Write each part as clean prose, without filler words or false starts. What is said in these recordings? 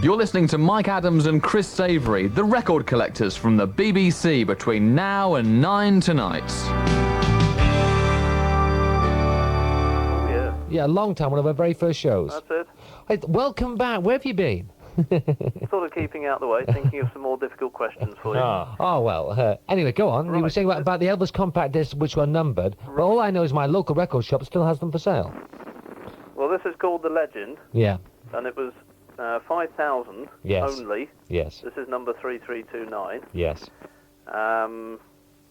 You're listening to Mike Adams and Chris Savory, the record collectors from the BBC between now and 9 tonight. Yeah, a long time, one of our very first shows. That's it. Hey, welcome back. Where have you been? Sort of keeping out the way, thinking of some more difficult questions for you. Oh, well, anyway, go on. Right. You were saying about the Elvis compact discs, which were numbered. Right. Well, all I know is my local record shop still has them for sale. Well, this is called The Legend. Yeah. And it was 5,000 only. Yes. This is number 3329. Yes. And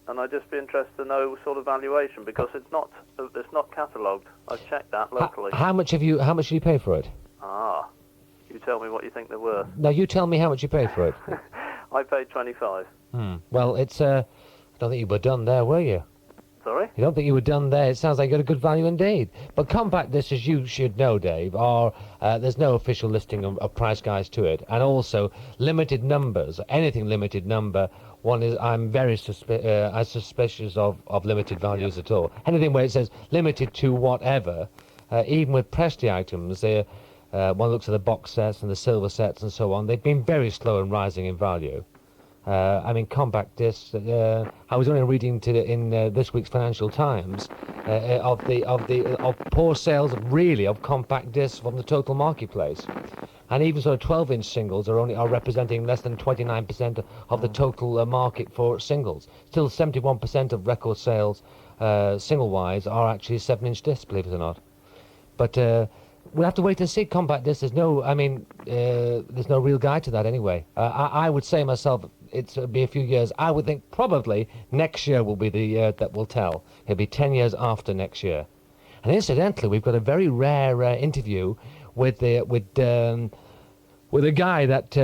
I'd just be interested to know sort of valuation, because it's not catalogued. I've checked that locally. How much did you pay for it? You tell me what you think they're worth. No, you tell me how much you paid for it. I paid 25. Well, it's I don't think you were done there, were you? Sorry? You don't think you were done there? It sounds like you got a good value indeed. But compact discs, as you should know, Dave, are there's no official listing of price guides to it, and also limited numbers. Anything limited number, I'm very suspicious of limited values at all. Anything where it says limited to whatever, even with Presti items, one looks at the box sets and the silver sets and so on. They've been very slow in rising in value. I mean, compact discs. I was only reading in this week's Financial Times of poor sales of compact discs from the total marketplace, and even sort of 12-inch singles are representing less than 29% of the total market for singles. Still, 71% of record sales, single-wise, are actually 7-inch discs, believe it or not. But we'll have to wait and see. Compact discs. There's no real guide to that anyway. I would say myself, it'll be a few years. I would think probably next year will be the year that will tell. It'll be 10 years after next year. And incidentally, we've got a very rare interview with a guy that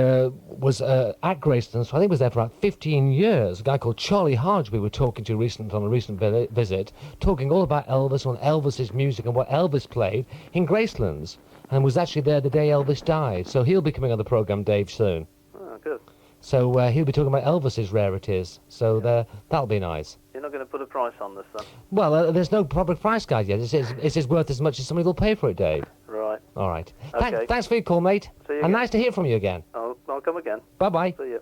was at Graceland, so I think was there for about 15 years. A guy called Charlie Hodge we were talking to on a recent visit, talking all about Elvis and Elvis's music and what Elvis played in Gracelands, and was actually there the day Elvis died. So he'll be coming on the programme, Dave, soon. Oh, good. So he'll be talking about Elvis's rarities, so that'll be nice. You're not going to put a price on this, then? Well, there's no proper price guide yet. It's worth as much as somebody will pay for it, Dave. Right. All right. Okay. Thanks for your call, mate. See you and again. nice to hear from you again. I'll come again. Bye-bye. See you.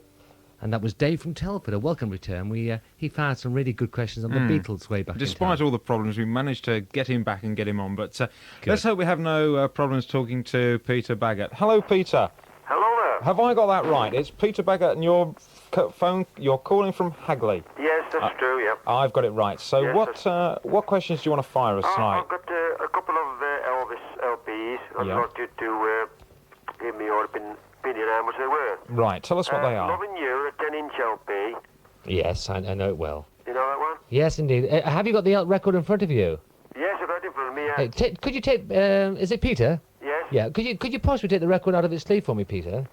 And that was Dave from Telford, a welcome return. He found some really good questions on the Beatles way back Despite in time. all the problems, we managed to get him back and get him on. But let's hope we have no problems talking to Peter Baggett. Hello, Peter. Hello there. Have I got that right? It's Peter Baggett and your phone. You're calling from Hagley. Yes, that's true, yeah. I've got it right. So Yes, what questions do you want to fire us tonight? I've got a couple of Elvis LPs. I'd like you to give me your opinion how much they were. Right, tell us what they are. Loving You, a 10-inch LP. Yes, I know it well. You know that one? Yes, indeed. Have you got the record in front of you? Yes, I've got it in front of me, yeah. Hey, could you take... is it Peter? Yes. Yeah, could you possibly take the record out of its sleeve for me, Peter?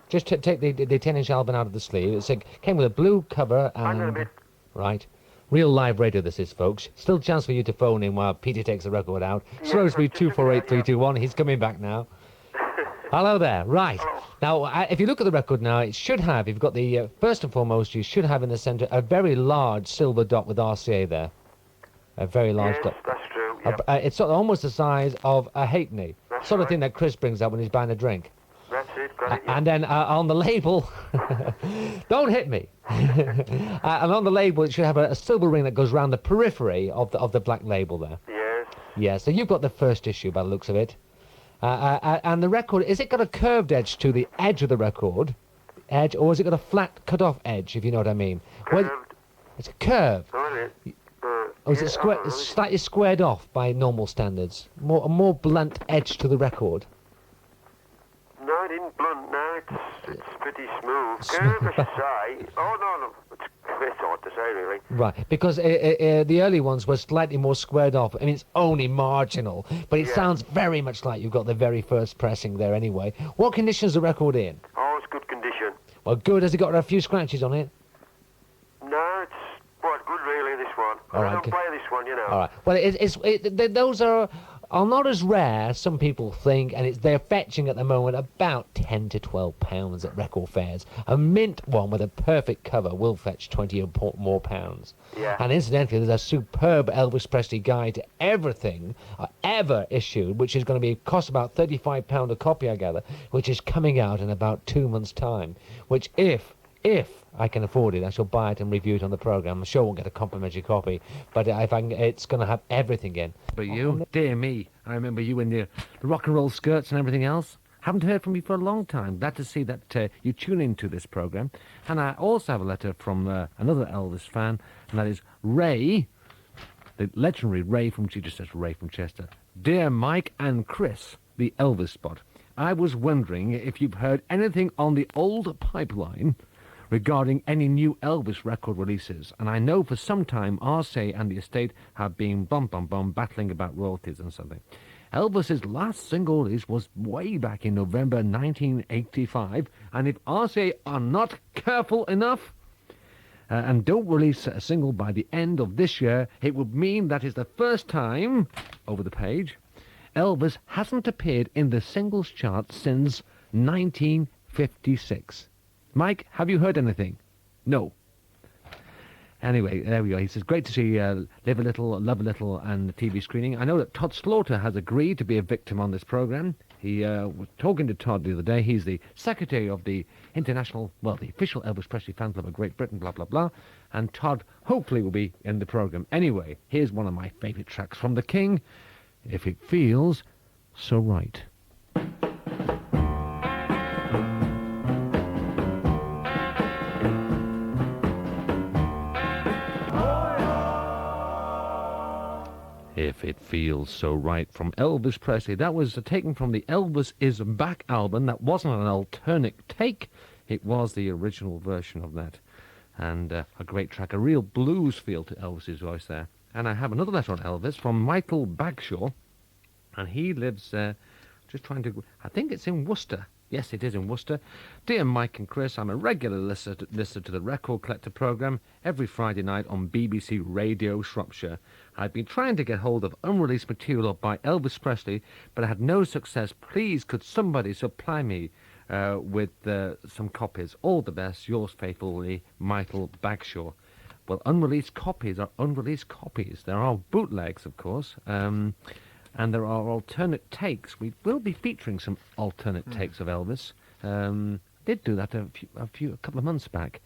Just take the 10-inch album out of the sleeve. It came with a blue cover and... Hang on a bit. Right. Real live radio this is, folks. Still chance for you to phone in while Peter takes the record out. Shrewsbury 248321. He's coming back now. Hello there. Right. Hello. Now, if you look at the record now, it should have, you've got the, first and foremost, you should have in the centre a very large silver dot with RCA there. A very large dot. Yes, that's true, yeah. It's sort of almost the size of a halfpenny. That's Sort of right. thing that Chris brings out when he's buying a drink. That's it, got it, yeah. And then on the label, don't hit me. And on the label, it should have a silver ring that goes around the periphery of the black label there. Yes. Yeah, so you've got the first issue by the looks of it. And the record, is it got a curved edge to the edge of the record? Edge, or has it got a flat cut-off edge, if you know what I mean? Curved. It's a curve. Sorry. Or is it square, it's slightly squared off by normal standards? A more blunt edge to the record. No, it isn't blunt. No, it's pretty smooth. Curve, I should say. Oh, no. It's hard to say, really. Right, because the early ones were slightly more squared off. I mean, it's only marginal, but it sounds very much like you've got the very first pressing there anyway. What condition is the record in? Oh, it's good condition. Well, good. Has it got a few scratches on it? No, it's quite good, really, this one. All right, I don't good. play this one, you know. All right. Well, those are are not as rare as some people think, and they're fetching at the moment about 10 to 12 pounds at record fairs. A mint one with a perfect cover will fetch 20 or more pounds. Yeah. And incidentally, there's a superb Elvis Presley guide to everything ever issued, which is going to cost about £35 a copy, I gather, which is coming out in about 2 months' time. Which, if I can afford it, I shall buy it and review it on the programme. I'm sure I won't get a complimentary copy, but if I can, it's going to have everything in. But you, dear me, I remember you in the rock and roll skirts and everything else. Haven't heard from you for a long time. Glad to see that you tune into this programme. And I also have a letter from another Elvis fan, and that is Ray, the legendary Ray from, she just says Ray from Chester. Dear Mike and Chris, the Elvis Spot, I was wondering if you've heard anything on the old pipeline regarding any new Elvis record releases, and I know for some time RCA and the estate have been battling about royalties and something. Elvis's last single release was way back in November 1985, and if RCA are not careful enough and don't release a single by the end of this year, it would mean that is the first time, over the page, Elvis hasn't appeared in the singles chart since 1956. Mike, have you heard anything? No. Anyway, there we go. He says, great to see Live a Little, Love a Little and the TV screening. I know that Todd Slaughter has agreed to be a victim on this programme. He was talking to Todd the other day. He's the secretary of the international, well, the official Elvis Presley fan club of Great Britain, blah, blah, blah. And Todd hopefully will be in the programme. Anyway, here's one of my favourite tracks from The King, If It Feels So Right. If It Feels So Right from Elvis Presley. That was taken from the Elvis Is Back album. That wasn't an alternate take. It was the original version of that. And a great track, a real blues feel to Elvis's voice there. And I have another letter on Elvis from Michael Bagshaw. And he lives, just trying to, I think it's in Worcester. Yes, it is in Worcester. Dear Mike and Chris, I'm a regular listener to the Record Collector programme every Friday night on BBC Radio Shropshire. I've been trying to get hold of unreleased material by Elvis Presley, but I had no success. Please, could somebody supply me with some copies? All the best, yours faithfully, Michael Bagshaw. Well, unreleased copies are unreleased copies. There are bootlegs, of course. And there are alternate takes. We will be featuring some alternate takes of Elvis. Did do that a couple of months back.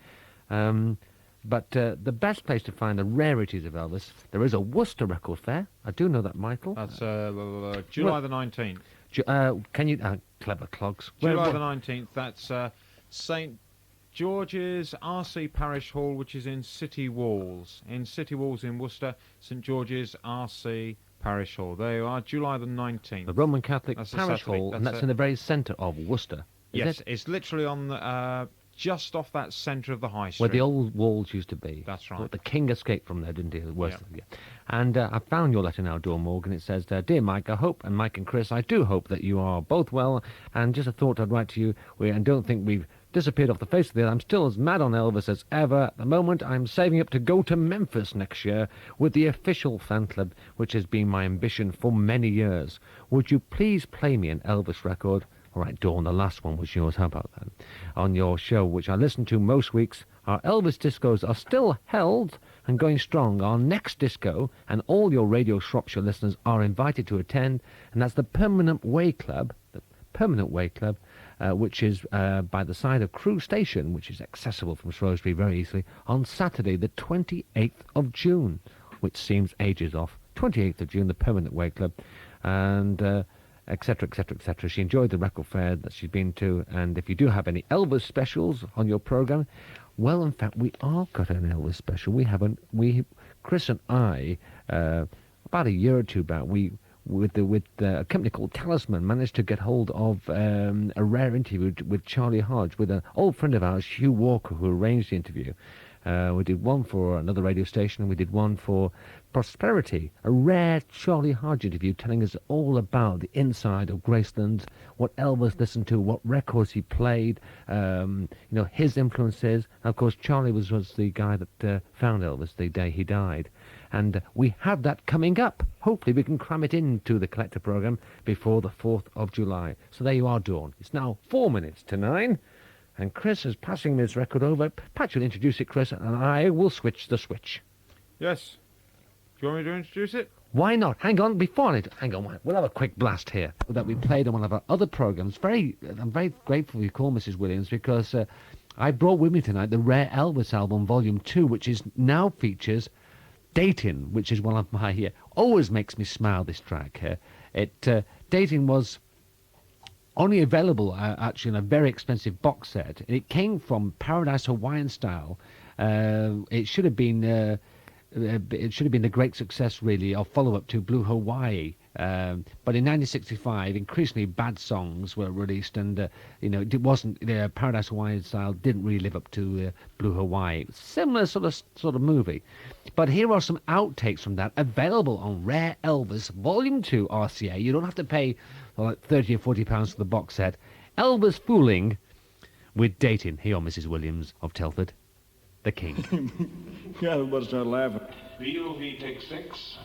But the best place to find the rarities of Elvis, there is a Worcester Record Fair. I do know that, Michael. That's July the 19th. Can you... clever clogs. July the 19th, that's St. George's RC Parish Hall, which is in City Walls. In City Walls in Worcester, St. George's RC Parish Hall. There you are, July the 19th. The Roman Catholic That's Parish Hall, and that's in the very centre of Worcester. Yes, it's literally on the, just off that centre of the high street. Where the old walls used to be. That's right. But the king escaped from there, didn't he? Worcester, yeah. And I found your letter now, Dawn Morgan. It says, Dear Mike, I hope, and Mike and Chris, I do hope that you are both well, and just a thought I'd write to you, and don't think we've disappeared off the face of the earth. I'm still as mad on Elvis as ever. At the moment, I'm saving up to go to Memphis next year with the official fan club, which has been my ambition for many years. Would you please play me an Elvis record? All right, Dawn, the last one was yours. How about that? On your show, which I listen to most weeks, our Elvis discos are still held and going strong. Our next disco, and all your Radio Shropshire listeners are invited to attend, and that's the Permanent Way Club, which is by the side of Crewe Station, which is accessible from Shrewsbury very easily, on Saturday, the 28th of June, which seems ages off. 28th of June, the Permanent Way Club, and etc., etc., etc. She enjoyed the record fair that she's been to, and if you do have any Elvis specials on your programme, well, in fact, we are got an Elvis special. Chris and I, about a year or two back, with a company called Talisman, managed to get hold of a rare interview with Charlie Hodge, with an old friend of ours, Hugh Walker, who arranged the interview. We did one for another radio station, and we did one for Prosperity, a rare Charlie Hodge interview telling us all about the inside of Graceland, what Elvis listened to, what records he played, his influences. And of course, Charlie was the guy that found Elvis the day he died. And we have that coming up. Hopefully we can cram it into the collector programme before the 4th of July. So there you are, Dawn. It's now 4 minutes to 9. And Chris is passing this record over. Perhaps you'll introduce it, Chris, and I will switch the switch. Yes. Do you want me to introduce it? Why not? Hang on, hang on. We'll have a quick blast here that we played on one of our other programmes. I'm very grateful you call Mrs. Williams, because I brought with me tonight the Rare Elvis album, Volume 2, which is now features Dating, which is one of my... always makes me smile, this track. Dating was only available, actually, in a very expensive box set. It came from Paradise Hawaiian Style. It should have been... it should have been a great success, really, or follow-up to Blue Hawaii. But in 1965, increasingly bad songs were released, and it wasn't Paradise Hawaiian Style didn't really live up to Blue Hawaii. Similar sort of movie. But here are some outtakes from that available on Rare Elvis Volume 2 RCA. You don't have to pay like 30 or 40 pounds for the box set. Elvis fooling with Dating. Here, Mrs. Williams of Telford, the King. Yeah, everybody started laughing. VOV take 6.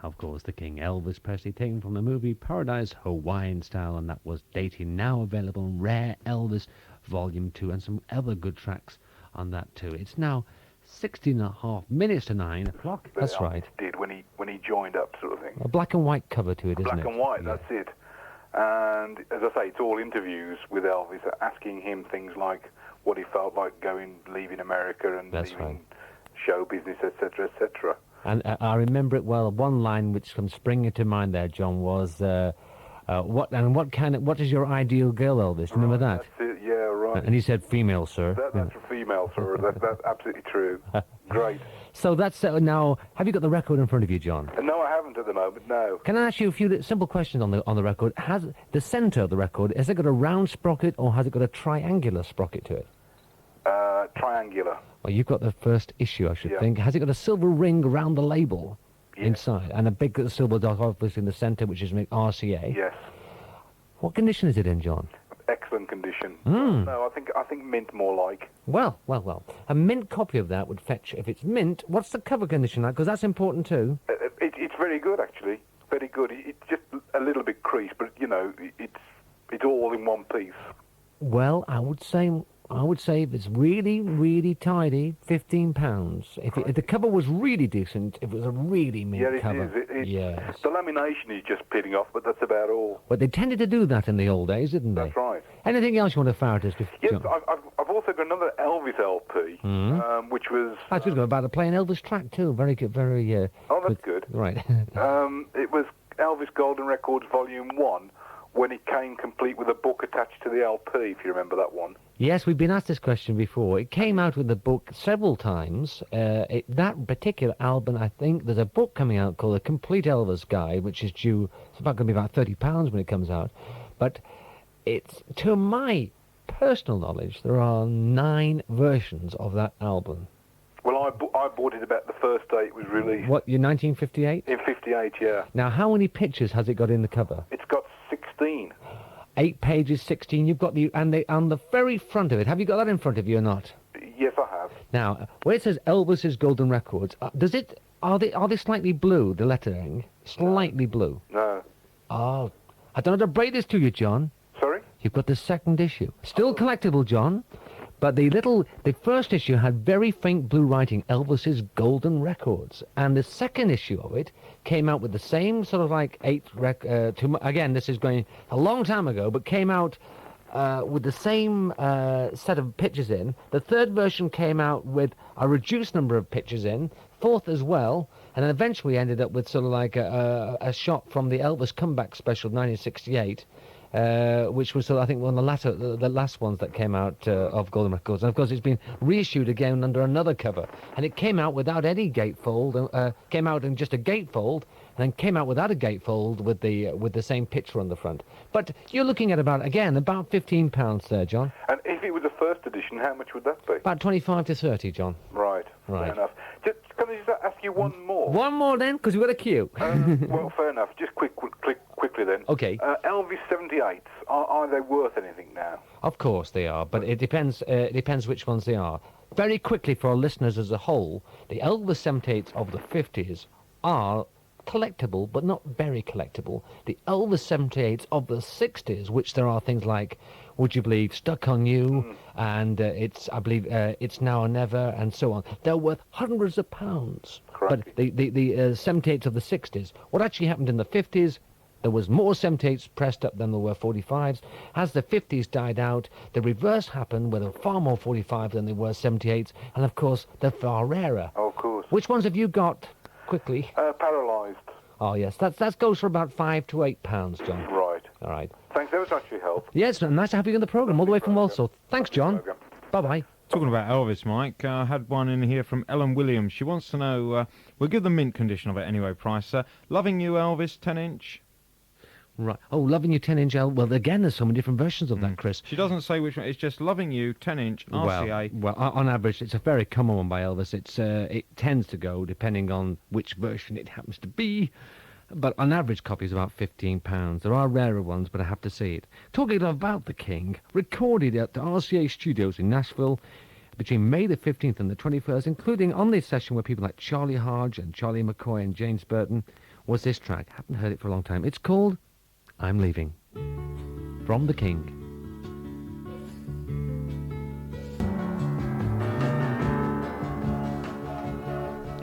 Of course, the King, Elvis Presley, taken from the movie Paradise Hawaiian Style, and that was Dating, now available on Rare Elvis Volume 2, and some other good tracks on that too. It's now 16.5 minutes to 9 o'clock. That's right. Did when he joined up, sort of thing. A black and white cover to it, isn't it? Black and white, that's it. And as I say, it's all interviews with Elvis, asking him things like what he felt like leaving America and leaving show business, etc., etc. And I remember it well. One line which comes springing to mind there, John, was what is your ideal girl, Elvis? Remember that? That's it, yeah, right. And he said, female, sir. That's a female, sir. That's absolutely true. Great. So that's now. Have you got the record in front of you, John? No, I haven't at the moment. No. Can I ask you a few simple questions on the record? Has the centre of the record, has it got a round sprocket or has it got a triangular sprocket to it? Triangular. Well, you've got the first issue, I should think. Has it got a silver ring around the label inside, and a big silver dot obviously in the centre, which is RCA? Yes. What condition is it in, John? Excellent condition. No, I think mint more like. Well. A mint copy of that would fetch, if it's mint, what's the cover condition like? Because that's important too. It's very good, actually. Very good. It's just a little bit creased, but, it's all in one piece. Well, I would say if it's really, really tidy, £15. If the cover was really decent, if it was a really mint cover. Yes. The lamination is just peeling off, but that's about all. But they tended to do that in the old days, didn't they? That's right. Anything else you want to fire at us? Yes, I've also got another Elvis LP, which was... I was about to play an Elvis track too. Very good, very... oh, that's good. Right. It was Elvis Golden Records Volume 1, when it came complete with a book attached to the LP, if you remember that one. Yes, we've been asked this question before. It came out with the book several times. That particular album, I think, there's a book coming out called A Complete Elvis Guide, which is due, it's about going to be about £30 when it comes out. But it's, to my personal knowledge, there are 9 versions of that album. Well, I bought it about the first day it was released. What, in 1958? In 58, yeah. Now, how many pictures has it got in the cover? It's got 16. 8 pages, 16. You've got on the very front of it. Have you got that in front of you or not? Yes, I have. Now, where it says Elvis's Golden Records, are they slightly blue, the lettering? Slightly blue? No. Oh, I don't know how to break this to you, John. Sorry? You've got the second issue. Still collectible, John. But the first issue had very faint blue writing, Elvis's Golden Records. And the second issue of it came out with the same sort of like again, this is going a long time ago, but came out with the same set of pictures in. The third version came out with a reduced number of pictures in, fourth as well, and then eventually ended up with sort of like a shot from the Elvis Comeback Special 1968. Which was, I think, one of the last ones that came out of Golden Records. And, of course, it's been reissued again under another cover. And it came out without any gatefold, came out in just a gatefold, and then came out without a gatefold with the same picture on the front. But you're looking at about £15 there, John. And if it was a first edition, how much would that be? About 25 to 30, John. Right. Fair enough. Can I just ask you one more? One more, then, because we've got a queue. Well, fair enough. Just quick quickly then. Okay. Elvis 78s, are they worth anything now? Of course they are, but it depends. It depends which ones they are. Very quickly for our listeners as a whole, the Elvis 78s of the 50s are collectible, but not very collectible. The Elvis 78s of the 60s, which there are things like Would You Believe, Stuck on You, and I believe It's Now or Never, and so on. They're worth hundreds of pounds. Correct. But the 78s of the 60s, what actually happened in the 50s, there was more 78s pressed up than there were 45s. As the 50s died out, the reverse happened, where there were far more 45s than there were 78s, and of course, they're far rarer. Oh, of course. Which ones have you got, quickly? Paralysed. Oh, yes, that goes for about £5 to £8, John. Right. All right. Thanks ever so much for your help. Yes, nice to have you in the programme, all the way from Walsall. Thanks, John. Bye-bye. Talking about Elvis, Mike, I had one in here from Ellen Williams. She wants to know, we'll give the mint condition of it anyway, price. Loving You, Elvis, 10-inch. Right. Oh, Loving You 10-inch L. Well, again, there's so many different versions of that, Chris. She doesn't say which one. It's just Loving You, 10-inch, RCA. Well, on average, it's a very common one by Elvis. It tends to go, depending on which version it happens to be. But on average, copy is about £15. There are rarer ones, but I have to say it. Talking about the King, recorded at the RCA studios in Nashville between May the 15th and the 21st, including on this session where people like Charlie Hodge and Charlie McCoy and James Burton, was this track. Haven't heard it for a long time. It's called I'm Leaving. From the King.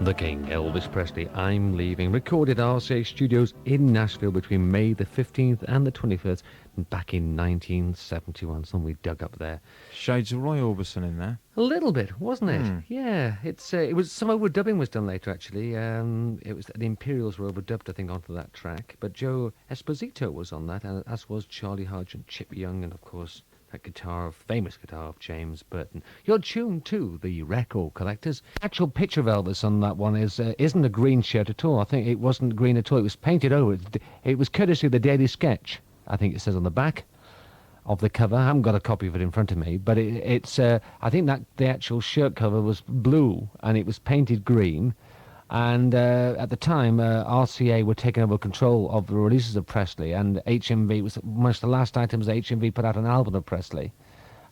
The King, Elvis Presley, I'm Leaving, recorded at RCA Studios in Nashville between May the 15th and the 21st, back in 1971. Something we dug up there. Shades of Roy Orbison in there. A little bit, wasn't it? Yeah, it was some overdubbing was done later actually. It was the Imperials were overdubbed, I think, onto that track. But Joe Esposito was on that, and as was Charlie Hodge and Chip Young, and of course that famous guitar of James Burton. You're tuned to the Record Collectors. Actual picture of Elvis on that one isn't a green shirt at all. I think it wasn't green at all. It was painted over. It was courtesy of the Daily Sketch, I think it says on the back of the cover. I haven't got a copy of it in front of me, but it's I think that the actual shirt cover was blue and it was painted green. And at the time, RCA were taking over control of the releases of Presley, and HMV was one of the last items that HMV put out an album of Presley,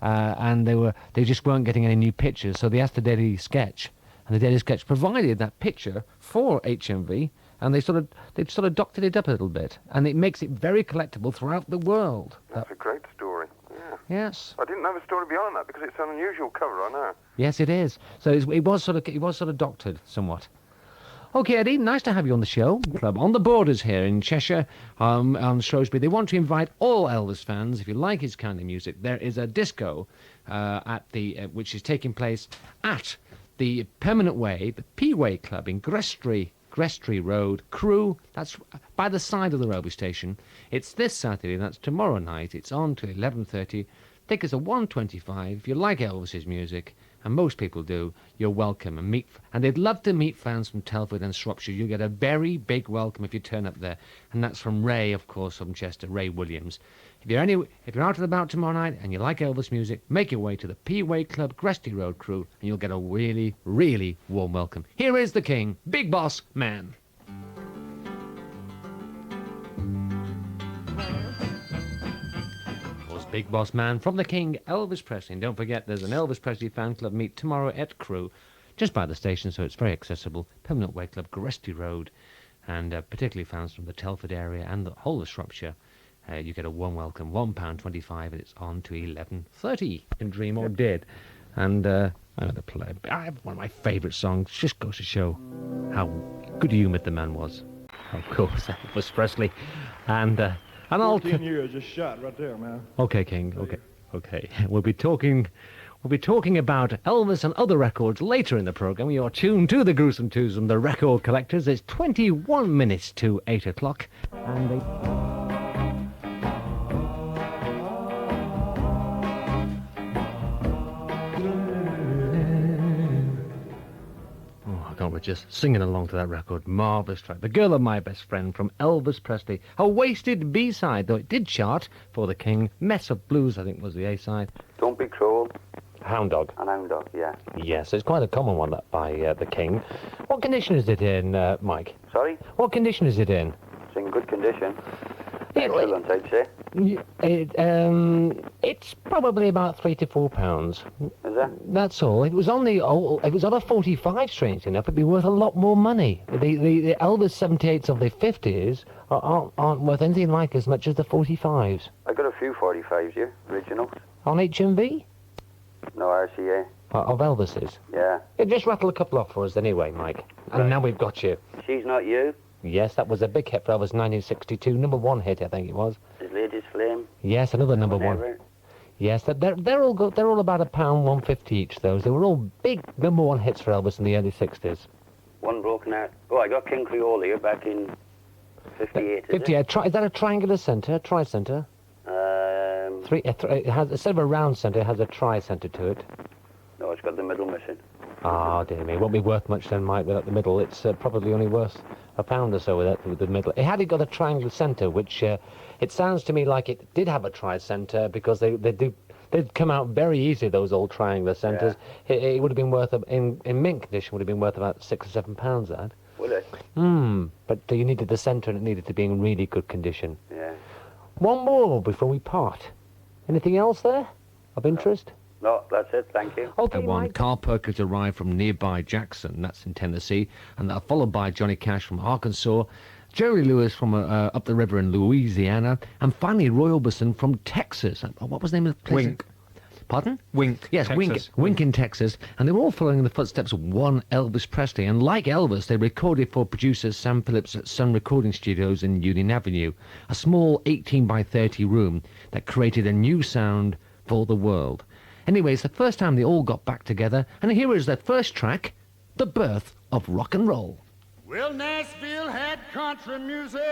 and they just weren't getting any new pictures, so they asked the Daily Sketch, and the Daily Sketch provided that picture for HMV, and they sort of doctored it up a little bit, and it makes it very collectible throughout the world. That's a great story. Yeah. Yes. I didn't know the story behind that because it's an unusual cover. I know. Yes, it is. So it was sort of doctored somewhat. Okay, Eddie, nice to have you on the show. Club on the Borders here in Cheshire, on Shrewsbury. They want to invite all Elvis fans, if you like his kind of music. There is a disco which is taking place at the Permanent Way, the P-Way Club in Grestry Road, Crewe. That's by the side of the railway station. It's this Saturday, that's tomorrow night. It's on till 11:30. Tickets are $1.25. If you like Elvis's music, and most people do, you're welcome. And they'd love to meet fans from Telford and Shropshire. You get a very big welcome if you turn up there. And that's from Ray, of course, from Chester, Ray Williams. If you're out and about tomorrow night and you like Elvis music, make your way to the P-Way Club, Grestry Road, Crewe, and you'll get a really, really warm welcome. Here is the King, Big Boss Man. Big Boss Man from the King, Elvis Presley. And don't forget, there's an Elvis Presley fan club meet tomorrow at Crewe, just by the station, so it's very accessible. Permanent Way Club, Grestry Road, and particularly fans from the Telford area and the whole of Shropshire. You get a warm welcome, £1.25, and it's on to 11:30. You can dream or did. And I'm going to play. I have one of my favourite songs. Just goes to show how good humoured the man was. Of course, Elvis Presley, and 14 years just shot right there, man. Okay, King. Okay. We'll be talking about Elvis and other records later in the programme. You're tuned to the Gruesome Twosome, the Record Collectors. It's 21 minutes to 8 o'clock, and we're just singing along to that record. Marvellous track. The Girl of My Best Friend from Elvis Presley. A wasted B-side, though it did chart for the King. Mess of Blues, I think, was the A-side. Don't Be Cruel. Hound Dog. An Hound Dog, yeah. Yes, it's quite a common one, that by the King. What condition is it in, Mike? Sorry? What condition is it in? It's in good condition. Excellent, I'd say. It's probably about £3 to £4. Is that? That's all. It was on a 45, strangely enough. It'd be worth a lot more money. The Elvis 78s of the 50s aren't worth anything like as much as the 45s. I got a few 45s here, originals. On HMV? No RCA. Of Elvis's? Yeah. Just rattle a couple off for us anyway, Mike. And now we've got you. She's Not You. Yes, that was a big hit for Elvis, 1962. #1 hit, I think it was. His Latest Flame. Yes, another #1. Whenever. Yes, they're all good. They're all about £1.50 each. Those they were all big #1 hits for Elvis in the early 60s. One Broken Heart. Oh, I got King Creole here back in 58. 58. Is that a triangular centre? Tri-centre? It has, instead of a round centre, it has a tri-centre to it. No, it's got the middle missing. Ah, dear me. It won't be worth much then, Mike, without the middle. It's probably only worth £1 or so with the middle. It had got a triangular centre, which it sounds to me like it did have a tri-centre because they'd come out very easily, those old triangular centres. Yeah. It would have been worth, in mint condition, would have been worth about £6 or £7, that. Would it? But you needed the centre and it needed to be in really good condition. Yeah. One more before we part. Anything else there of interest? No, that's it. Thank you. Okay, One, Mike. Carl Perkins arrived from nearby Jackson, that's in Tennessee, and that followed by Johnny Cash from Arkansas, Jerry Lewis from up the river in Louisiana, and finally Roy Orbison from Texas. What was the name of the place? Wink. Pardon? Wink. Yes, Texas. Wink in Texas. And they were all following in the footsteps of one Elvis Presley. And like Elvis, they recorded for producer Sam Phillips at Sun Recording Studios in Union Avenue, a small 18 by 30 room that created a new sound for the world. Anyway, it's the first time they all got back together, and here is their first track, The Birth of Rock and Roll. Well, Nashville had country music.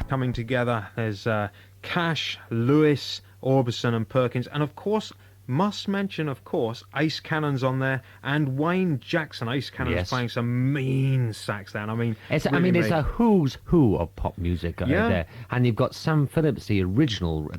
Coming together, there's Cash, Lewis, Orbison and Perkins, and of course, must mention, of course, Ace Cannon's on there, and Wayne Jackson. Ace Cannon's playing some mean sax down. It's a who's who of pop music there. And you've got Sam Phillips, the original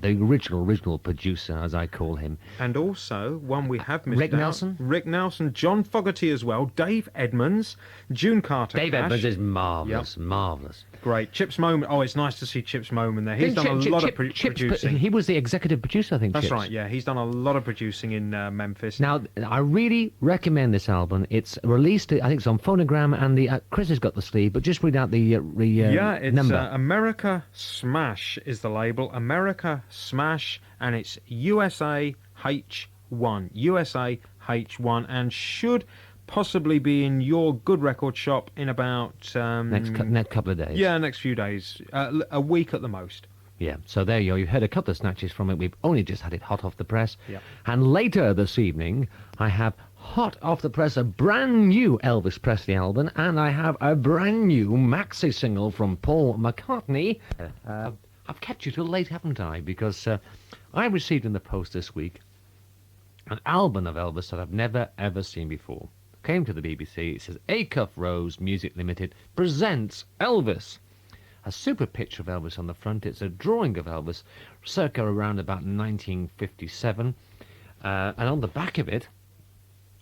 producer, as I call him. And also, one we have missed Rick Nelson? Rick Nelson, John Fogerty as well, Dave Edmunds, June Carter. Dave Cash. Edmunds is marvellous, marvellous. Great. Chips Moman. Oh, it's nice to see Chips Moman there. He's done a lot of producing. He was the executive producer, I think. That's Chips. right, yeah. He's done a lot of producing in Memphis. Now, I really recommend this album. It's released, I think it's on Phonogram, and Chris has got the sleeve, but just read out the it's number. America Smash is the label. America Smash, and it's USA H1. USA H1, and should possibly be in your good record shop in about next couple of days. Yeah, next few days, a week at the most. Yeah, so there you go. You've heard a couple of snatches from it. We've only just had it hot off the press. Yep. And later this evening, I have hot off the press a brand new Elvis Presley album, and I have a brand new maxi single from Paul McCartney. I've kept you till late, haven't I? Because I received in the post this week an album of Elvis that I've never, ever seen before. Came to the BBC. It says Acuff Rose Music Limited presents Elvis. A super picture of Elvis on the front. It's a drawing of Elvis circa around about 1957. And on the back of it,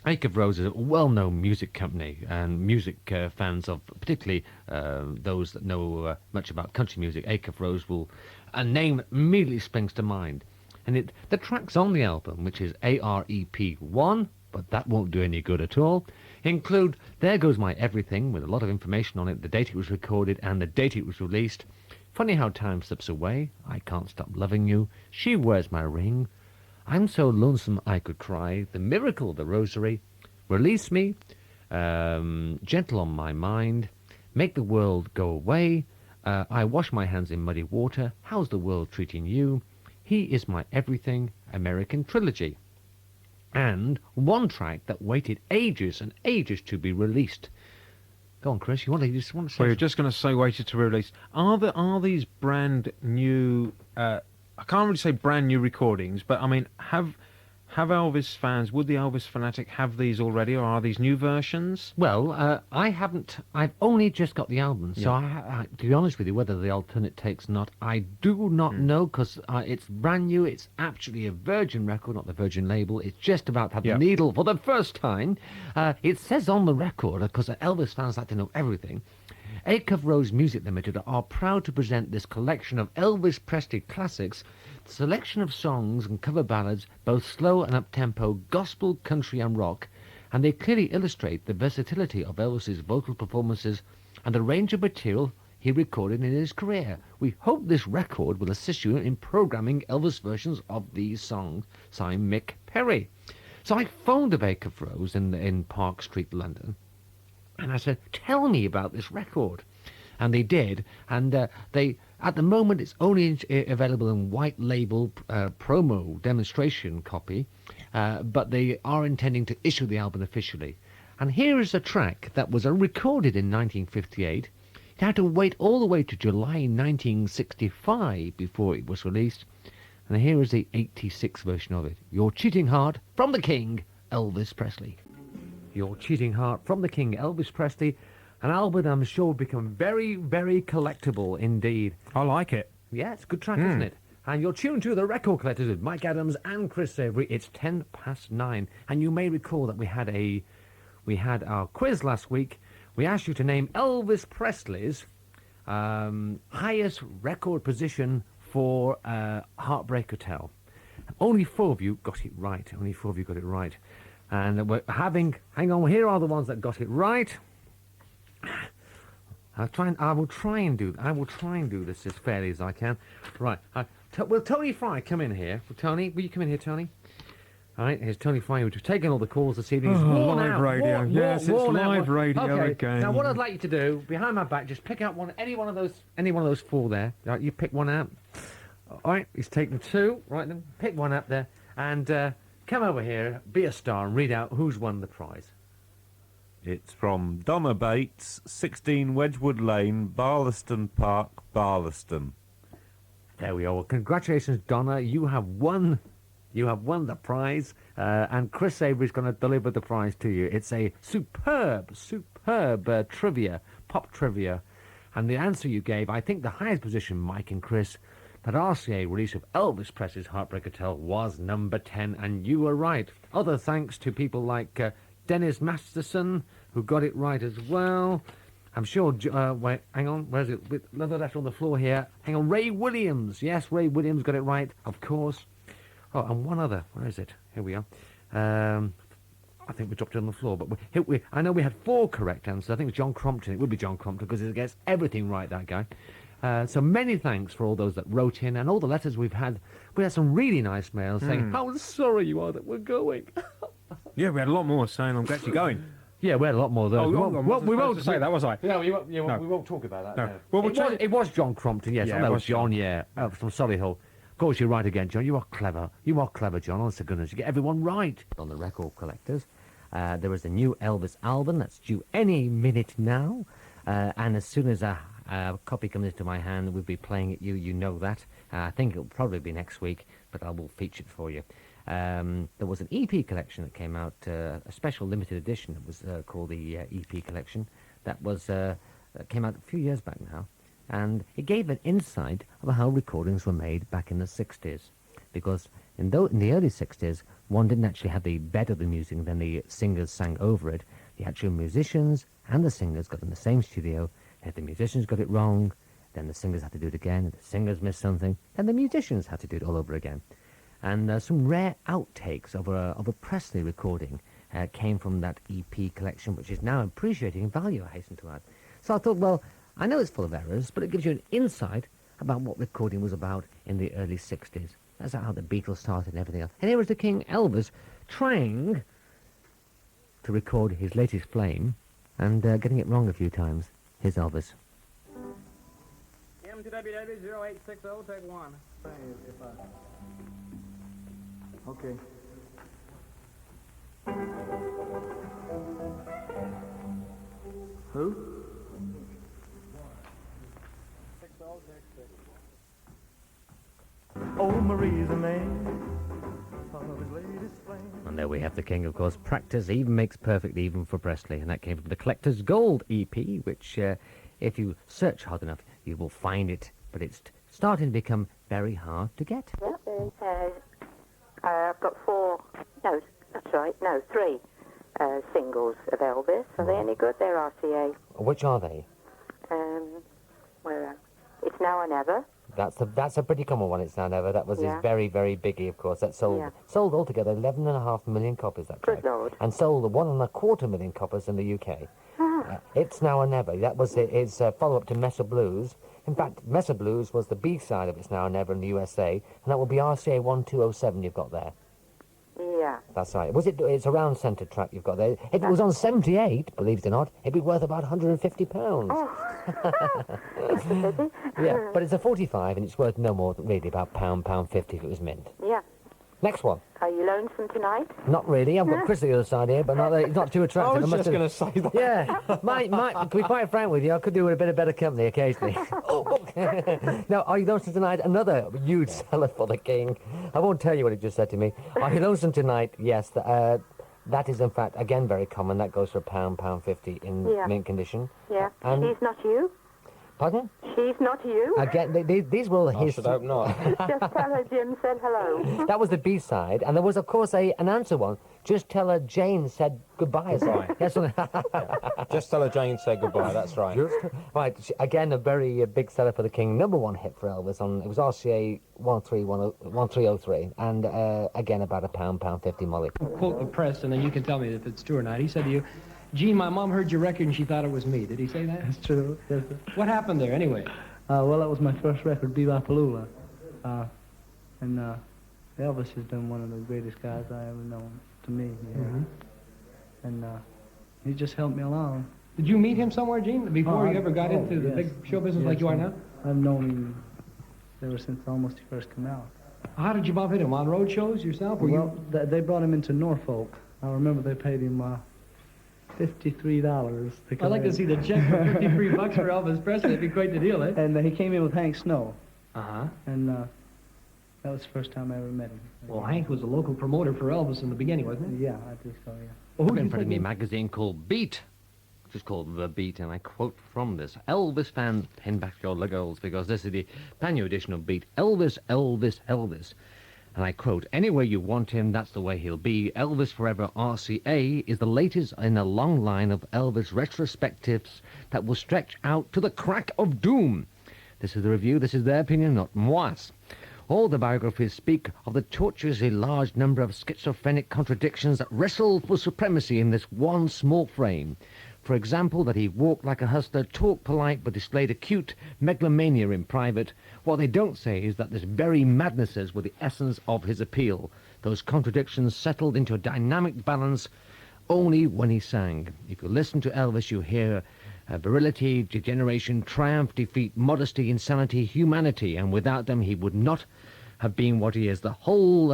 Acuff Rose is a well-known music company, and music fans of, particularly those that know much about country music, Acuff Rose will, a name immediately springs to mind. And the tracks on the album, which is AREP1, but that won't do any good at all, include There Goes My Everything, with a lot of information on it, the date it was recorded and the date it was released, Funny How Time Slips Away, I Can't Stop Loving You, She Wears My Ring, I'm So Lonesome I Could Cry, The Miracle of the Rosary, Release Me, Gentle on My Mind, Make the World Go Away, I Wash My Hands in Muddy Water, How's the World Treating You, He Is My Everything, American Trilogy. And one track that waited ages and ages to be released. Go on, Chris. You just want to say? Well, you're just going to say waited to be released. Are these brand new? I can't really say brand new recordings, but I mean, have Have Elvis fans, would the Elvis fanatic have these already, or are these new versions? Well, I haven't. I've only just got the album, so to be honest with you, whether the alternate takes or not, I do not know, because it's brand new. It's actually a Virgin record, not the Virgin label. It's just about to have the needle for the first time. It says on the record, because Elvis fans like to know everything, Acre Rose Music Limited are proud to present this collection of Elvis Presley classics, selection of songs and cover ballads, both slow and up-tempo, gospel, country and rock, and they clearly illustrate the versatility of Elvis's vocal performances and the range of material he recorded in his career. We hope this record will assist you in programming Elvis versions of these songs. Signed, Mick Perry. So I phoned the Acre Rose in Park Street, London, and I said, tell me about this record. And they did, and they, at the moment, it's only available in white label promo demonstration copy, but they are intending to issue the album officially. And here is a track that was recorded in 1958. It had to wait all the way to July 1965 before it was released. And here is the 86 version of it. Your Cheating Heart from the King, Elvis Presley. Your Cheating Heart from the King, Elvis Presley. An album I'm sure will become very, very collectible indeed. I like it. Yeah, it's a good track, isn't it? And you're tuned to The Record Collectors with Mike Adams and Chris Avery. It's 9:10. And you may recall that we had our quiz last week. We asked you to name Elvis Presley's highest record position for Heartbreak Hotel. Only 4 of you got it right. Only 4 of you got it right. And we're hang on, here are the ones that got it right. I will try and do this as fairly as I can. Right. Will Tony Fry come in here? Will you come in here, Tony? All right, here's Tony Fry, who's taking all the calls this evening. He's worn live out. radio. Yes, it's live radio again. Now, what I'd like you to do, behind my back, just pick out any one of those 4 there. Right, you pick one out. All right, he's taken 2. Right, then pick one up there, and come over here, be a star, and read out who's won the prize. It's from Donna Bates, 16 Wedgwood Lane, Barlaston Park, Barlaston. There we are. Well, congratulations, Donna. You have won the prize, and Chris Avery's going to deliver the prize to you. It's a superb trivia, pop trivia. And the answer you gave, I think the highest position, Mike and Chris, that RCA release of Elvis Presley's Heartbreak Hotel was number 10, and you were right. Other thanks to people like Dennis Masterson, who got it right as well. I'm sure, wait, hang on, where's it? With another letter on the floor here. Hang on, Ray Williams. Yes, Ray Williams got it right, of course. Oh, and one other. Where is it? Here we are. I think we dropped it on the floor, but I know we had 4 correct answers. I think it was John Crompton. It would be John Crompton because he gets everything right, that guy. So many thanks for all those that wrote in and all the letters we've had. We had some really nice mails saying how sorry you are that we're going. Yeah, we had a lot more saying I'm glad you're going. Yeah, we had a lot more of those. We won't say that, was I? No, we won't talk about that. No. Well, it was John Crompton, yes. Yeah, I know, it was John, yeah. From Solihull. Of course, you're right again, John. You are clever. You are clever, John. Honest to goodness. You get everyone right. On the Record Collectors, there is a new Elvis album that's due any minute now. And as soon as a copy comes into my hand, we'll be playing it. You know that. I think it'll probably be next week, but I will feature it for you. There was an EP collection that came out, a special limited edition. It was called the EP collection. That came out a few years back now. And it gave an insight of how recordings were made back in the 60s. Because in the early 60s, one didn't actually have the bed of the music, then the singers sang over it. The actual musicians and the singers got in the same studio. If the musicians got it wrong, then the singers had to do it again. If the singers missed something, then the musicians had to do it all over again. And some rare outtakes of a Presley recording came from that EP collection, which is now appreciating in value, I hasten to add. So I thought, well, I know it's full of errors, but it gives you an insight about what recording was about in the early 60s. That's how the Beatles started and everything else. And here was the King Elvis trying to record his latest flame and getting it wrong a few times. Here's Elvis. M2WW0860, take 1. Okay. Who? Oh, Marie's a man, son of his latest flame. the King, of course. Practice even makes perfect, even for Presley. And that came from the Collector's Gold EP, which, if you search hard enough, you will find it. But it's starting to become very hard to get. Yeah, I've got three singles of Elvis. Are they any good? They're RCA. Which are they? It's Now or Never. That's a pretty common one. It's Now or Never. That was his very, very biggie, of course. That sold altogether 11.5 million copies. That track. Good Lord. And sold 1.25 million copies in the UK. It's Now or Never. That was his follow-up to Mesa Blues. In fact, Mesa Blues was the B-side of It's Now or Never in the USA, and that will be RCA 1207 you've got there. Yeah. That's right. It's a round centre track you've got there. If it was on 78, believe it or not, it'd be worth about £150. Oh. Yeah, but it's a 45 and it's worth no more than really about £1.50 if it was mint. Yeah. Next one. Are you lonesome tonight? Not really. I've got Chris on the other side here, but he's not too attractive. I was just going to say that. Yeah. To be quite frank with you, I could do with a bit of better company occasionally. Now, Are You Lonesome Tonight? Another huge seller for the King. I won't tell you what he just said to me. Are You Lonesome Tonight? Yes. That is, in fact, again, very common. That goes for £1.50 in mint condition. Yeah. And She's Not You? Pardon? She's Not You? Again, these were his... I should hope not. Just tell her Jim said hello. That was the B-side, and there was, of course, an answer one. Just tell her Jane said goodbye. Right. Yes. Just tell her Jane said goodbye, that's right. Right, again, a very big seller for the King. #1 hit for Elvis. It was RCA 1303, and again, about £1.50 Molly. Quote the press, and then you can tell me if it's true or not. He said to you, Gene, my mom heard your record and she thought it was me. Did he say that? That's true. Yes, sir. What happened there, anyway? Well, that was my first record, Bebopaloola. And Elvis has been one of the greatest guys I ever known, to me. Yeah. Mm-hmm. And he just helped me along. Did you meet him somewhere, Gene, before you ever got into the big show business like you are now? I've known him ever since almost he first came out. How did you bump into him? On road shows yourself? They brought him into Norfolk. I remember they paid him $53 to come I'd like to see the check for $53 for Elvis Presley. It'd be quite the deal, eh? And he came in with Hank Snow. Uh-huh. And that was the first time I ever met him. Well, Hank was a local promoter for Elvis in the beginning, wasn't he? Yeah, I think so, yeah. Well, who in front of me a magazine called Beat, which is called The Beat, and I quote from this. Elvis fans, pin back your Legos, because this is the brand new edition of Beat. Elvis, Elvis, Elvis. And I quote, anywhere you want him, that's the way he'll be. Elvis Forever RCA is the latest in a long line of Elvis retrospectives that will stretch out to the crack of doom. This is the review, this is their opinion, not moi's. All the biographies speak of the tortuously large number of schizophrenic contradictions that wrestle for supremacy in this one small frame. For example, that he walked like a hustler, talked polite, but displayed acute megalomania in private. What they don't say is that this very madnesses were the essence of his appeal. Those contradictions settled into a dynamic balance only when he sang. If you listen to Elvis, you hear virility, degeneration, triumph, defeat, modesty, insanity, humanity, and without them he would not have been what he is. The whole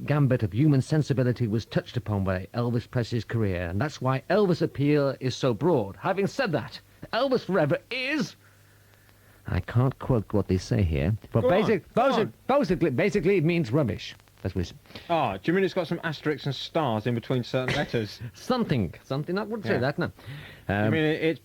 gambit of human sensibility was touched upon by Elvis Presley's career, and that's why Elvis' appeal is so broad. Having said that, Elvis Forever is... I can't quote what they say here, but basically it means rubbish. That's what Oh, do you mean it's got some asterisks and stars in between certain letters? Something, I wouldn't say that, no. You mean it's...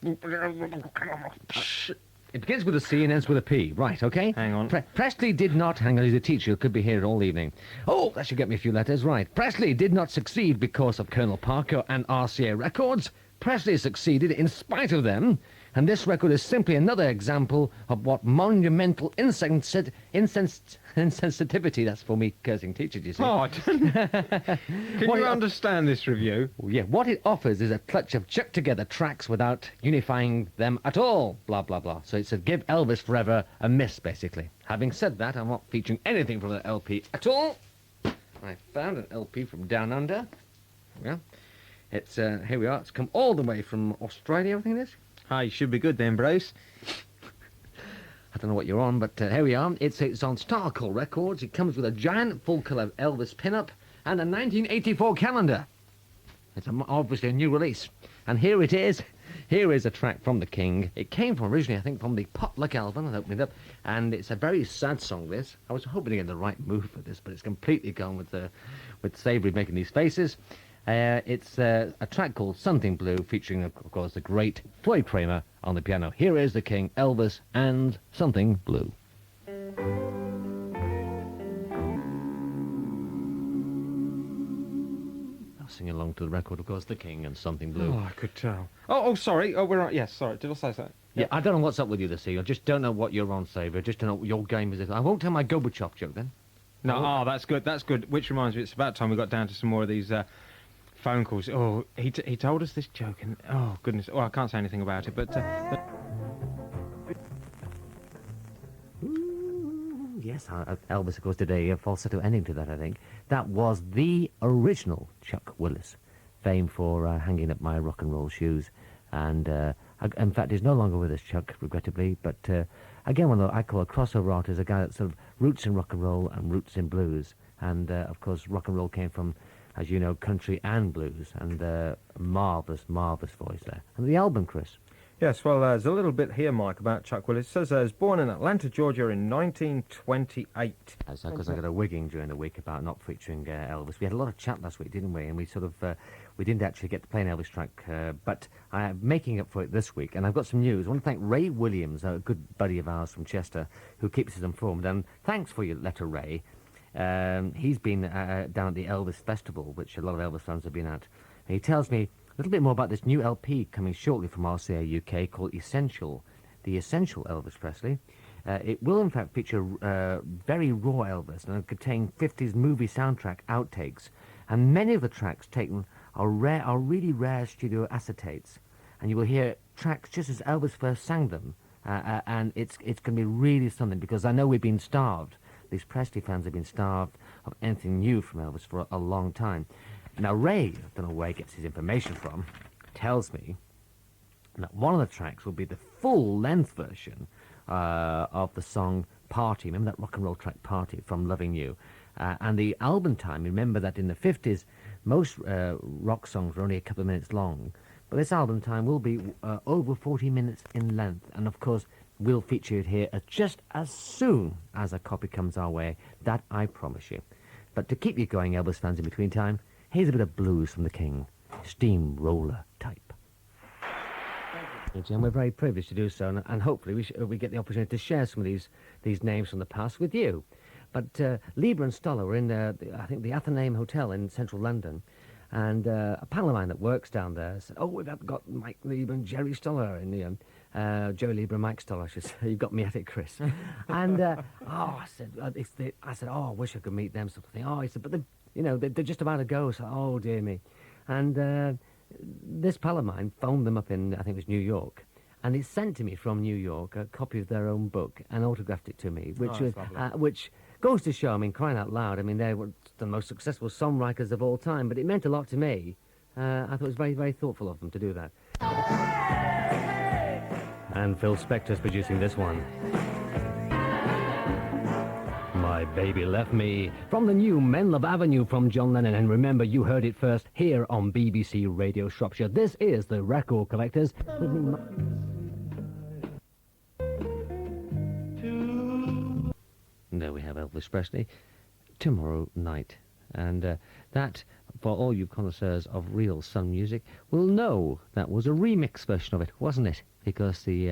It begins with a C and ends with a P. Right, okay? Hang on. Presley did not... Hang on, he's a teacher who could be here all evening. Oh, that should get me a few letters. Right. Presley did not succeed because of Colonel Parker and RCA Records. Presley succeeded in spite of them. And this record is simply another example of what monumental insensitivity, that's for me cursing teachers, you see. Oh, can you understand this review? Yeah, what it offers is a clutch of chucked-together tracks without unifying them at all, blah, blah, blah. So it's a give Elvis Forever a miss, basically. Having said that, I'm not featuring anything from the LP at all. I found an LP from Down Under. Yeah. It's, here we are, it's come all the way from Australia, I think it is. Hi, should be good then, bros. I don't know what you're on, but here we are. It's on Starcall Records. It comes with a giant full-colour Elvis pin-up and a 1984 calendar. It's obviously a new release. And here it is. Here is a track from the King. It came from originally, I think, from the Potluck album. I opened it up, and it's a very sad song, this. I was hoping to get in the right mood for this, but it's completely gone with Savory making these faces. It's a track called Something Blue, featuring, of course, the great Floyd Kramer on the piano. Here is the King, Elvis, and Something Blue. Singing along to the record, of course, the King and Something Blue. Oh, I could tell. Oh, sorry. Oh, we're on. Yes, sorry. Did I say so? Yeah, I don't know what's up with you this evening. I just don't know what you're on, Saviour. I just don't know what your game is. I won't tell my Gorbachev joke then. No, that's good. That's good. Which reminds me, it's about time we got down to some more of these phone calls. Oh, he told us this joke, and oh goodness. Oh, I can't say anything about it, but. Yes, Elvis, of course, did a falsetto ending to that, I think. That was the original Chuck Willis, famed for hanging up my rock and roll shoes. And, in fact, he's no longer with us, Chuck, regrettably. But, again, one I call a crossover artist, a guy that sort of roots in rock and roll and roots in blues. And, of course, rock and roll came from, as you know, country and blues. And marvellous, marvellous voice there. And the album, Chris. Yes, well, there's a little bit here, Mike, about Chuck Willis. It says he was born in Atlanta, Georgia in 1928. That's because I got a wigging during the week about not featuring Elvis. We had a lot of chat last week, didn't we? And we sort of, we didn't actually get to play an Elvis track, but I am making up for it this week. And I've got some news. I want to thank Ray Williams, a good buddy of ours from Chester, who keeps us informed. And thanks for your letter, Ray. He's been down at the Elvis Festival, which a lot of Elvis fans have been at. And he tells me a little bit more about this new LP coming shortly from RCA UK called Essential, the Essential Elvis Presley. It will, in fact, feature very raw Elvis and contain 50s movie soundtrack outtakes. And many of the tracks taken are really rare studio acetates. And you will hear tracks just as Elvis first sang them. And it's going to be really something, because I know we've been starved. These Presley fans have been starved of anything new from Elvis for a long time. Now, Ray, I don't know where he gets his information from, tells me that one of the tracks will be the full-length version of the song Party. Remember that rock and roll track Party from Loving You? And the album time, remember that in the 50s, most rock songs were only a couple of minutes long. But this album time will be over 40 minutes in length. And, of course, we'll feature it here just as soon as a copy comes our way. That I promise you. But to keep you going, Elvis fans, in between time, here's a bit of blues from the King, steamroller type. And we're very privileged to do so, and hopefully we get the opportunity to share some of these names from the past with you. But Lieber and Stoller were in, I think, the Athenaeum Hotel in central London, and a pal of mine that works down there said, "Oh, we've got Mike Lieber and Jerry Stoller in the Joe Lieber and Mike Stoller." I should say. You've got me at it, Chris. And I said, "Oh, I wish I could meet them." Sort of thing. Oh, he said, "But they're just about to go." So, oh dear me. And this pal of mine phoned them up in, I think it was New York, and he sent to me from New York a copy of their own book and autographed it to me, which goes to show, I mean, crying out loud, I mean, they were the most successful songwriters of all time, but it meant a lot to me. I thought it was very, very thoughtful of them to do that. And Phil Spector's producing this one. My Baby Left Me, from the new Men Love Avenue from John Lennon. And remember, you heard it first here on BBC Radio Shropshire. This is the Record Collectors. There we have Elvis Presley, Tomorrow Night. And that, for all you connoisseurs of real Sun music, will know that was a remix version of it, wasn't it? Because the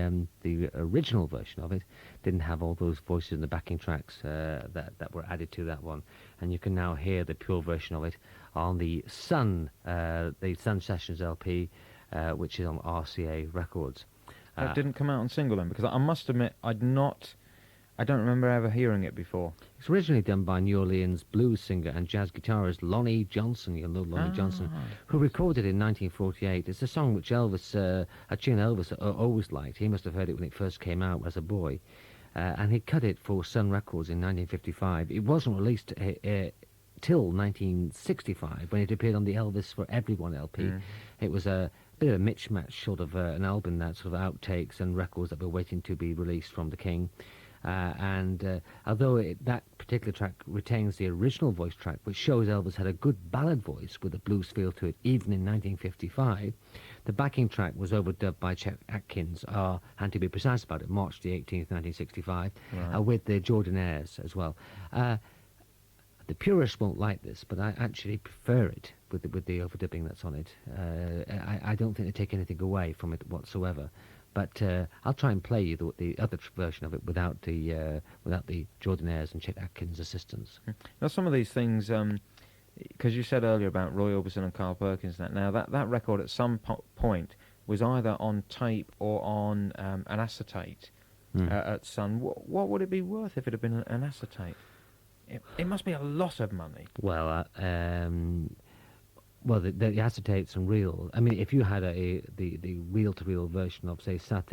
original version of it didn't have all those voices in the backing tracks that were added to that one. And you can now hear the pure version of it on the Sun Sessions LP, which is on RCA Records. That didn't come out on single then, because I must admit I don't remember ever hearing it before. It's originally done by New Orleans blues singer and jazz guitarist Lonnie Johnson, you know Lonnie Johnson, who recorded it in 1948. It's a song which Elvis, a tune Elvis always liked. He must have heard it when it first came out as a boy. And he cut it for Sun Records in 1955. It wasn't released till 1965, when it appeared on the Elvis for Everyone LP. It was a bit of a mismatch sort of an album, that sort of outtakes and records that were waiting to be released from the King. Although that particular track retains the original voice track, which shows Elvis had a good ballad voice with a blues feel to it, even in 1955, the backing track was overdubbed by Chet Atkins, and to be precise about it, March the 18th, 1965, with the Jordanaires as well. The purists won't like this, but I actually prefer it with the overdubbing that's on it. I don't think they take anything away from it whatsoever. But I'll try and play you the other version of it without the Jordanaires and Chet Atkins' assistance. Now, some of these things, because you said earlier about Roy Orbison and Carl Perkins, that record at some point was either on tape or on an acetate at Sun. What would it be worth if it had been an acetate? It must be a lot of money. Well, the acetates and reel. I mean, if you had the reel-to-reel version of, say, not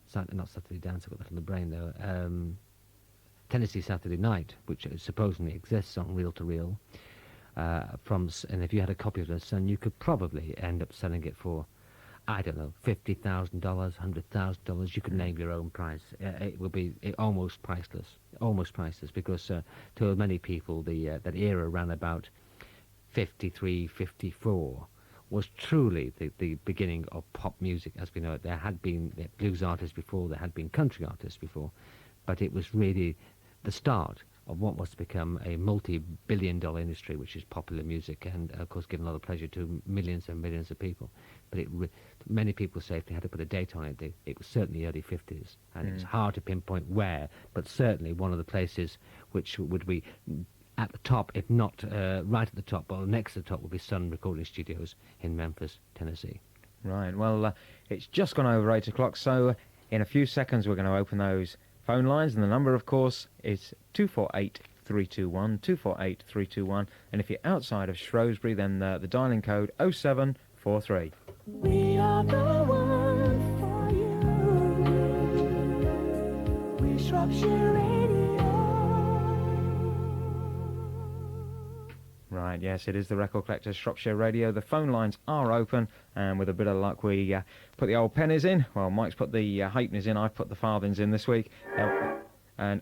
Saturday Dance, I've got that in the brain though. Tennessee Saturday Night, which supposedly exists on reel-to-reel, and if you had a copy of the Sun, you could probably end up selling it for, I don't know, $50,000, $100,000. You could name your own price. It would be almost priceless, because to many people, that era ran about 53, 54 was truly the beginning of pop music as we know it. There had been blues artists before, there had been country artists before, but it was really the start of what was to become a multi-billion-dollar industry, which is popular music, and of course giving a lot of pleasure to millions and millions of people. But many people say if they had to put a date on it, it was certainly early 50s, and it's hard to pinpoint where, but certainly one of the places which would be at the top, if not right at the top, or next to the top, would be Sun Recording Studios in Memphis, Tennessee. Right, well, it's just gone over 8 o'clock, so in a few seconds we're going to open those phone lines, and the number, of course, is 248-321, 248-321, and if you're outside of Shrewsbury, then the dialing code 0743. We are the one for you. We Shropshire Radio. Right, yes, it is the Record Collectors Shropshire Radio. The phone lines are open, and with a bit of luck, we put the old pennies in. Well, Mike's put the halfpennies in. I've put the farthings in this week. I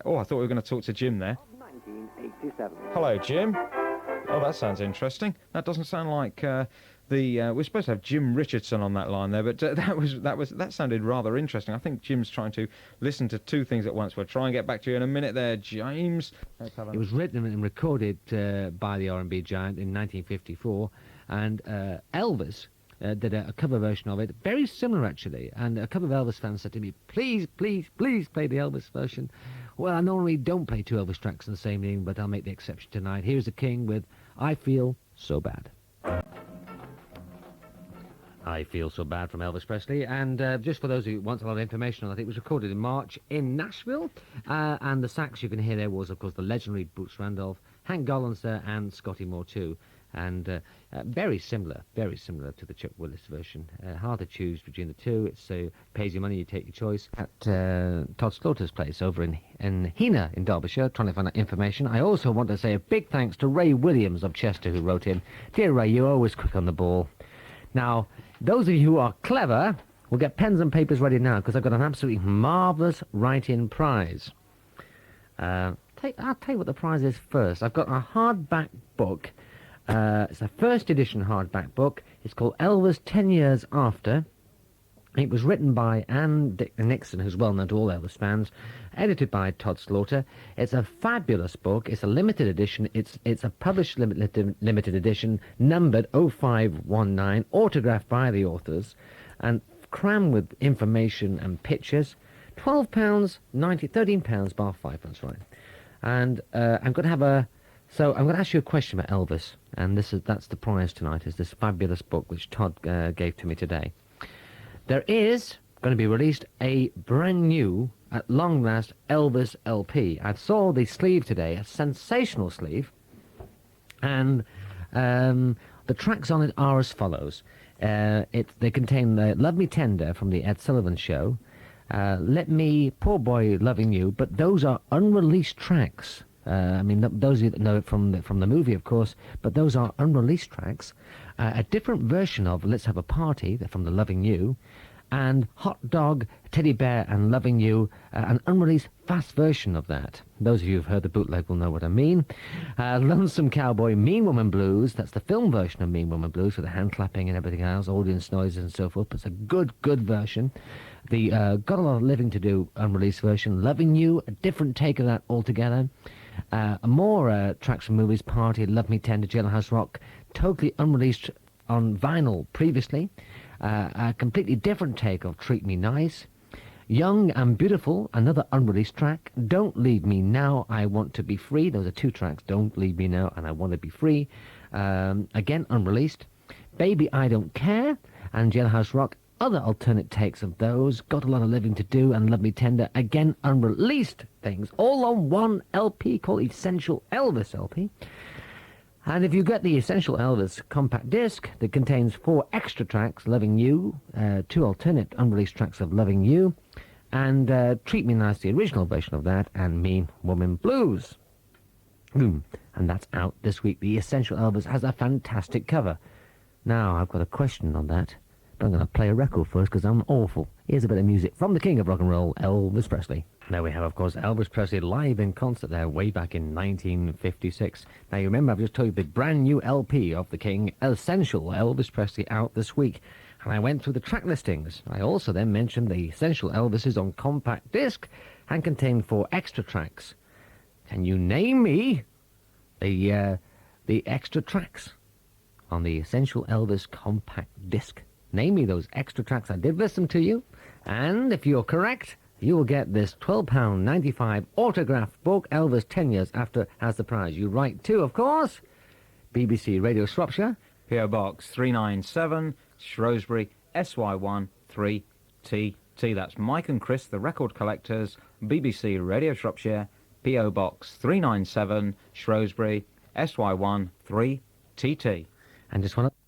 thought we were going to talk to Jim there. 1987. Hello, Jim. Oh, that sounds interesting. That doesn't sound like we're supposed to have Jim Richardson on that line there, but that sounded rather interesting. I think Jim's trying to listen to two things at once. We'll try and get back to you in a minute there, James. It was written and recorded by the R&B giant in 1954, and Elvis did a cover version of it, very similar actually, and a couple of Elvis fans said to me, please, please, please play the Elvis version. Well, I normally don't play two Elvis tracks in the same evening, but I'll make the exception tonight. Here's the King with I Feel So Bad. I Feel So Bad from Elvis Presley, and just for those who want a lot of information on that, it was recorded in March in Nashville, and the sax you can hear there was, of course, the legendary Boots Randolph, Hank Collins there, and Scotty Moore too, and very similar to the Chuck Willis version. Hard to choose between the two. It's pays your money, you take your choice. At Todd Slaughter's place over in Heanor in Derbyshire, trying to find out information. I also want to say a big thanks to Ray Williams of Chester, who wrote in, "Dear Ray, you're always quick on the ball." Now, those of you who are clever will get pens and papers ready now, because I've got an absolutely marvellous write-in prize. I'll tell you what the prize is first. I've got a hardback book. It's a first edition hardback book. It's called Elvis 10 Years After. It was written by Ann Nixon, who's well known to all Elvis fans, edited by Todd Slaughter. It's a fabulous book. It's a limited edition. It's a published limited edition, numbered 0519, autographed by the authors, and crammed with information and pictures. £12.90, £13 bar £5, right? And I'm going to ask you a question about Elvis, and that's the prize tonight, is this fabulous book which Todd gave to me today. There is going to be released a brand new, at long last, Elvis LP. I saw the sleeve today, a sensational sleeve, and the tracks on it are as follows. They contain Love Me Tender from the Ed Sullivan Show, Let Me, Poor Boy Loving You, but those are unreleased tracks. I mean, those of you that know it from the movie, of course, but those are unreleased tracks. A different version of Let's Have a Party, from the Loving You, and Hot Dog, Teddy Bear and Loving You, an unreleased fast version of that. Those of you who've heard the bootleg will know what I mean. Lonesome Cowboy, Mean Woman Blues, that's the film version of Mean Woman Blues, with the hand clapping and everything else, audience noises and so forth, but it's a good version. The Got a Lot of Living to Do unreleased version, Loving You, a different take of that altogether. More tracks from movies: Party, Love Me Tender, Jailhouse Rock, totally unreleased on vinyl previously. A completely different take of Treat Me Nice. Young and Beautiful, another unreleased track. Don't Leave Me Now, I Want to Be Free. Those are two tracks, Don't Leave Me Now and I Want to Be Free. Again, unreleased. Baby, I Don't Care and Jailhouse Rock. Other alternate takes of those. Got a Lot of Living to Do and Love Me Tender. Again, unreleased things. All on one LP called Essential Elvis LP. And if you get the Essential Elvis compact disc that contains 4 extra tracks, Loving You, 2 alternate unreleased tracks of Loving You, and Treat Me Nice, the original version of that, and Mean Woman Blues. And that's out this week. The Essential Elvis has a fantastic cover. Now, I've got a question on that, but I'm going to play a record first because I'm awful. Here's a bit of music from the king of rock and roll, Elvis Presley. There we have, of course, Elvis Presley live in concert there way back in 1956. Now, you remember I've just told you the brand new LP of the King, Essential Elvis Presley, out this week. And I went through the track listings. I also then mentioned the Essential Elvis is on compact disc and contained 4 extra tracks. Can you name me the extra tracks on the Essential Elvis compact disc? Name me those extra tracks. I did listen to you. And if you're correct, you will get this £12.95 autographed book, Elvis 10 Years After, as the prize. You write to, of course, BBC Radio Shropshire, P.O. Box 397, Shrewsbury, SY1 3TT. That's Mike and Chris, the record collectors, BBC Radio Shropshire, P.O. Box 397, Shrewsbury, SY1 3TT. And just want to